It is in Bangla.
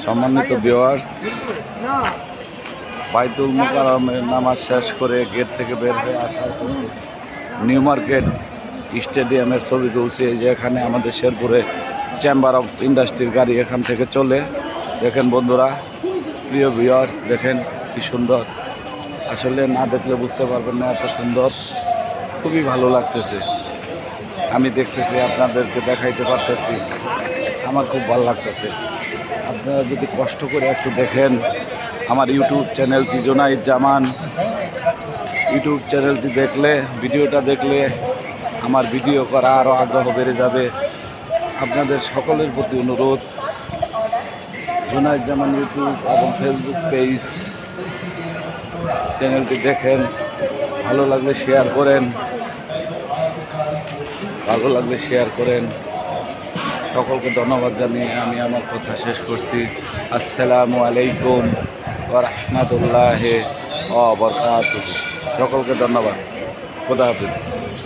সম্মানিত ভিউয়ার্স, বাইতুল মোকাররমের নামাজ শেষ করে গেট থেকে বের হয়ে আসার পথে নিউ মার্কেট স্টেডিয়ামের ছবি তুলছে। যে এখানে আমাদের শেরপুরে চেম্বার অফ ইন্ডাস্ট্রির গাড়ি এখান থেকে চলে। দেখেন বন্ধুরা, প্রিয় ভিউয়ার্স, দেখেন কি সুন্দর। আসলে না দেখলে বুঝতে পারবেন না এত সুন্দর, খুবই ভালো লাগতেছে। আমি দেখতেছি, আপনাদেরকে দেখাইতে পারতেছি, আমার খুব ভালো লাগতেছে। আপনারা যদি কষ্ট করে একটু দেখেন আমার ইউটিউব চ্যানেলটি জুনাইদ জামান, ইউটিউব চ্যানেলটি দেখলে, ভিডিওটা দেখলে আমার ভিডিও করা আরও আগ্রহ বেড়ে যাবে। আপনাদের সকলের প্রতি অনুরোধ, জুনাইদ জামান ইউটিউব এবং ফেসবুক পেজ চ্যানেলটি দেখেন, ভালো লাগলে শেয়ার করেন, ভালো লাগলে শেয়ার করেন। সকলকে ধন্যবাদ জানিয়ে আমি আমার কথা শেষ করছি। আসসালামু আলাইকুম ওয়া রাহমাতুল্লাহি ওয়া বারাকাতুহু। সকলকে ধন্যবাদ। খোদা হাফেজ।